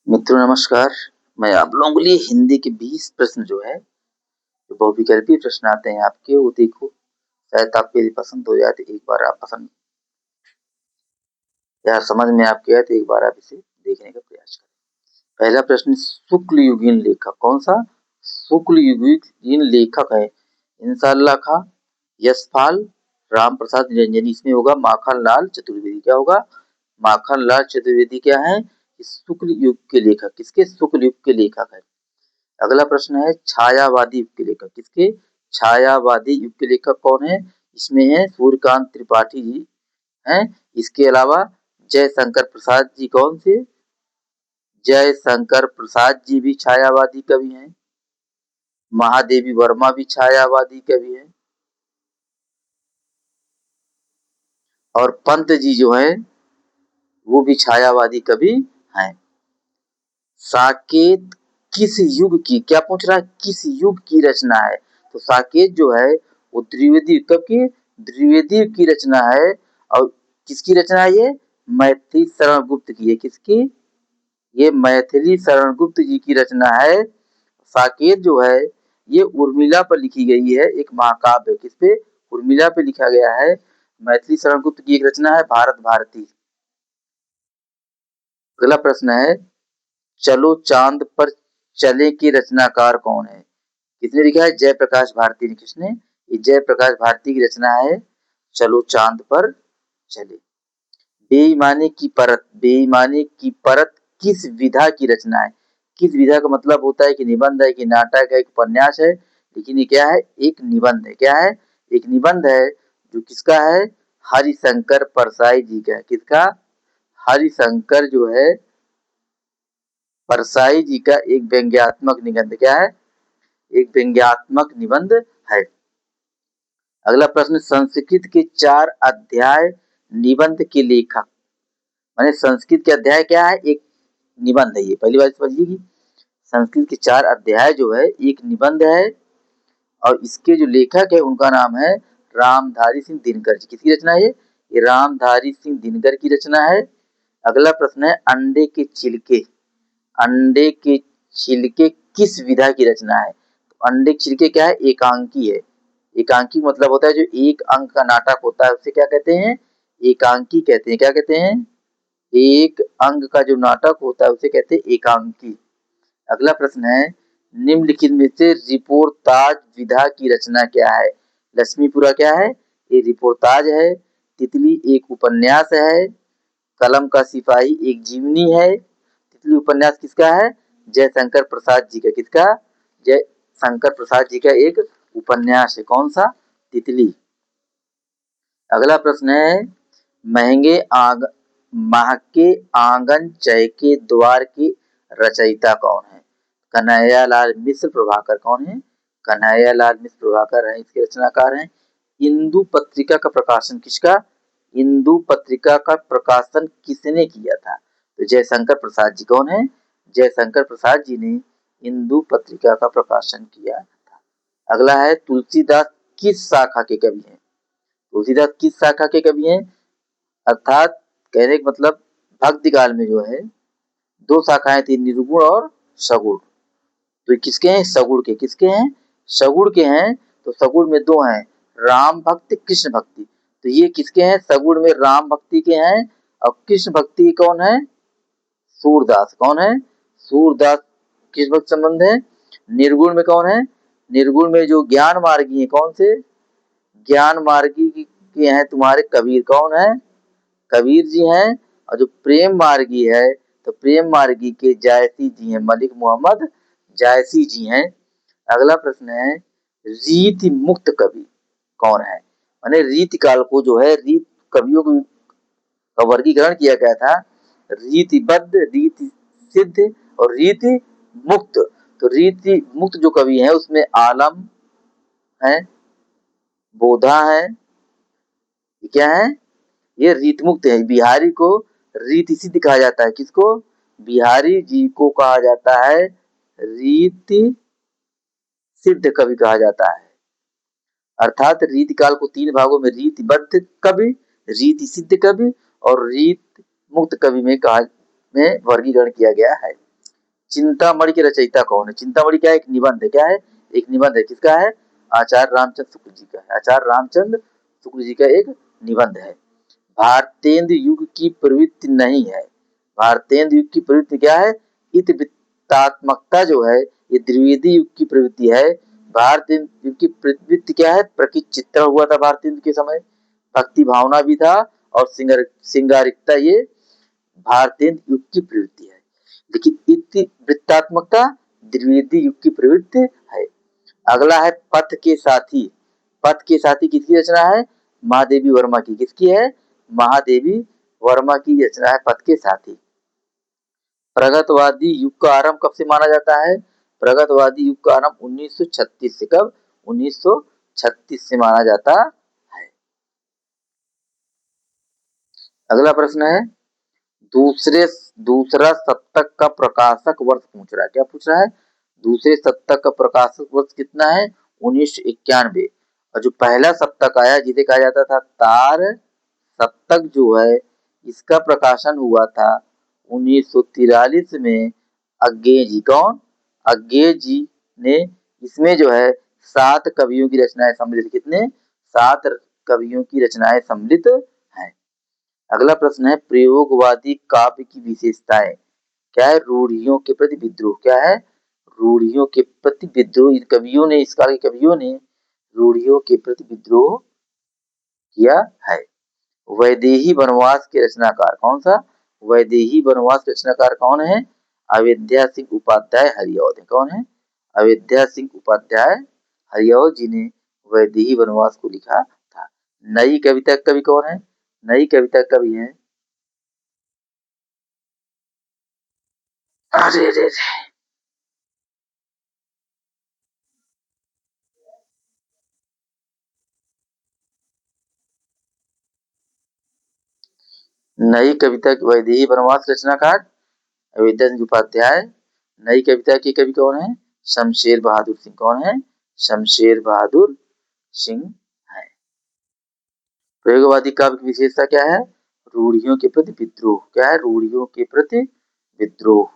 मित्रों नमस्कार। मैं आप लोगों के लिए हिंदी के 20 प्रश्न जो है, जो बहुविकल्पीय प्रश्न आते हैं आपके, वो देखो। शायद आपको यदि पसंद हो जाए तो एक बार आप पसंद या समझ में आपके आए तो एक बार आप इसे देखने का प्रयास करें। पहला प्रश्न, शुक्ल युगीन लेखक कौन सा शुक्ल युगीन लेखक है? इंशाअल्लाह खां, यशपाल, राम प्रसाद निरंजनी। इसमें होगा माखन लाल चतुर्वेदी। क्या होगा? माखन लाल चतुर्वेदी क्या है? शुक्ल युग के लेखक। किसके? शुक्ल युग के लेखक है। अगला प्रश्न है, छायावादी युग के लेखक किसके? छायावादी युग के लेखक कौन है? इसमें है सूर्यकांत त्रिपाठी जी हैं। इसके अलावा जयशंकर प्रसाद जी। कौन से? जयशंकर प्रसाद जी भी छायावादी कवि हैं। महादेवी वर्मा भी छायावादी कवि हैं। और पंत जी जो हैं वो भी छायावादी कवि हैं। साकेत किस युग की, क्या पूछ रहा है, किस युग की रचना है? तो साकेत जो है वो द्विवेदी युग। कब की? द्विवेदी युग की रचना है। और किसकी रचना है ये? मैथिली शरण गुप्त की है। किसकी? ये मैथिली शरण गुप्त जी की रचना है। साकेत जो है ये उर्मिला पर लिखी गई है, एक महाकाव्य है। किस पे? उर्मिला पे लिखा गया है। मैथिली शरण गुप्त की एक रचना है भारत भारती। अगला प्रश्न है, चलो चांद पर चले के रचनाकार कौन है? किसने लिखा है? जयप्रकाश भारती ने। किसने? ये जयप्रकाश भारती की रचना है चलो चांद पर चले। बेईमानी की परत, बेईमानी की परत किस विधा की रचना है? किस विधा का मतलब होता है कि निबंध है, कि नाटक है, कि उपन्यास है। लेकिन ये क्या है? एक निबंध है। क्या है? एक निबंध है। जो किसका है? हरिशंकर परसाई जी का है। किसका? हरिशंकर जो है परसाई जी का एक व्यंग्यात्मक निबंध। क्या है? एक व्यंग्यात्मक निबंध है। अगला प्रश्न, संस्कृत के 4 अध्याय निबंध के लेखक। माने संस्कृत के अध्याय क्या है? एक निबंध है। ये पहली बार समझिए, संस्कृत के 4 अध्याय जो है एक निबंध है। और इसके जो लेखक है उनका नाम है रामधारी सिंह दिनकर जी। किसकी रचना है ये? रामधारी सिंह दिनकर की रचना है। अगला प्रश्न है, अंडे के छिलके, अंडे के छिलके किस विधा की रचना है? तो अंडे के छिलके क्या है? एकांकी है। एकांकी मतलब होता है जो एक अंक का नाटक होता है उसे क्या कहते हैं? एकांकी कहते हैं। क्या कहते हैं? एक अंक का जो नाटक होता है उसे कहते हैं एकांकी। अगला प्रश्न है, निम्नलिखित में से रिपोर्ताज विधा की रचना क्या है? लक्ष्मीपुरा क्या है? ये रिपोर्ताज है। तितली एक उपन्यास है। कलम का सिपाही एक जीवनी है। तितली उपन्यास किसका है? जयशंकर प्रसाद जी का। किसका? जयशंकर प्रसाद जी का एक उपन्यास है। कौन सा? तितली। अगला प्रश्न है, महंगे महके आंगन चहके द्वार के रचयिता कौन है? कन्हैयालाल मिश्र प्रभाकर। कौन है? कन्हैयालाल मिश्र प्रभाकर है, इसके रचनाकार हैं। इंदु पत्रिका का प्रकाशन किसका? इंदु पत्रिका का प्रकाशन किसने किया था? तो जयशंकर प्रसाद जी। कौन है? जयशंकर प्रसाद जी ने इंदु पत्रिका का प्रकाशन किया था। अगला है, तुलसीदास किस शाखा के कवि हैं? तुलसीदास किस शाखा के कवि हैं? अर्थात कहने का मतलब भक्ति काल में जो है 2 शाखाएं थी, निर्गुण और सगुण। तो ये किसके हैं? सगुण के। किसके हैं? सगुण के हैं। तो सगुण में 2 हैं, राम भक्ति कृष्ण भक्ति। तो ये किसके हैं? सगुण में राम भक्ति के हैं। और कृष्ण भक्ति कौन है? सूरदास। कौन है? सूरदास किस भक्त संबंध है? निर्गुण में कौन है? निर्गुण में जो ज्ञान मार्गी है। कौन से? ज्ञान मार्गी के हैं तुम्हारे कबीर। कौन है? कबीर जी हैं। और जो प्रेम मार्गी है तो प्रेम मार्गी के जायसी जी हैं, मलिक मोहम्मद जायसी जी हैं। अगला प्रश्न है, रीति मुक्त कवि कौन है? माने रीति काल को जो है रीत कवियों का वर्गीकरण किया गया था, रीतिबद्ध, रीति सिद्ध और रीति मुक्त। तो रीति मुक्त जो कवि है उसमें आलम है, बोधा है। क्या है? ये रीत मुक्त है। बिहारी को रीति सिद्ध कहा जाता है। किसको? बिहारी जी को कहा जाता है रीति सिद्ध कवि कहा जाता है। अर्थात रीति काल को 3 भागों में रीतिबद्ध कवि, रीति सिद्ध कवि और रीत मुक्त कवि में वर्गीकरण किया गया है। चिंतामणि के रचयिता कौन है? चिंतामणि क्या है? एक निबंध है। क्या है? एक निबंध है। किसका है? आचार्य रामचंद्र शुक्ल जी का है। आचार्य रामचंद्र शुक्ल जी का एक निबंध है। भारतेंदु युग की प्रवृत्ति नहीं है। भारतेंदु युग की प्रवृत्ति क्या है? इत वृत्तात्मकता जो है ये द्विवेदी युग की प्रवृत्ति है। भारतेंदु युग की प्रवृत्ति क्या है? प्रकृति चित्रण हुआ था भारतेंदु के समय, भक्ति भावना भी था और सिंगारिकता ये भारतेंदु युग की प्रवृत्ति है। लेकिन इत वृत्तात्मकता द्विवेदी युग की प्रवृत्ति है। अगला है पथ के साथी। पथ के साथी किसकी रचना है? महादेवी वर्मा की। किसकी है? महादेवी वर्मा की रचना है पथ के साथी। प्रगतवादी युग का आरंभ कब से माना जाता है? प्रगतवादी युग का आरंभ 1936 से। कब? 1936 से माना जाता है। अगला प्रश्न है दूसरा शतक का प्रकाशक वर्ष पूछ रहा है। क्या पूछ रहा है? दूसरे शतक का प्रकाशक वर्ष कितना है? 1991। और जो पहला शतक आया जिसे कहा जाता था तार शतक जो है इसका प्रकाशन हुआ था 1943 में। अज्ञे जी। कौन? अज्ञे जी ने इसमें जो है 7 कवियों की रचनाएं सम्मिलित। कितने? 7 कवियों की रचनाएं सम्मिलित हैं। अगला प्रश्न है प्रयोगवादी काव्य की विशेषताएं। क्या है? रूढ़ियों के प्रति विद्रोह। क्या है? रूढ़ियों के प्रति विद्रोह। इन कवियों ने, इस काल के कवियों ने रूढ़ियों के प्रति विद्रोह किया है। वैदेही वनवास के रचनाकार कौन सा? वैदेही वनवास के रचनाकार कौन है? अयोध्या सिंह उपाध्याय हरिऔध। कौन है? अयोध्या सिंह उपाध्याय हरिऔध जी ने वैदेही वनवास को लिखा था। नई कविता कवि कौन है? नई कविता कवि है, अरे रे, नई कविता की वैदेही वनवास रचनाकार अयोध्या सिंह उपाध्याय। नई कविता के कवि कौन है? शमशेर बहादुर सिंह। कौन है? शमशेर बहादुर सिंह है। प्रयोगवादी काव्य की विशेषता क्या है? रूढ़ियों के प्रति विद्रोह। क्या है? रूढ़ियों के प्रति विद्रोह।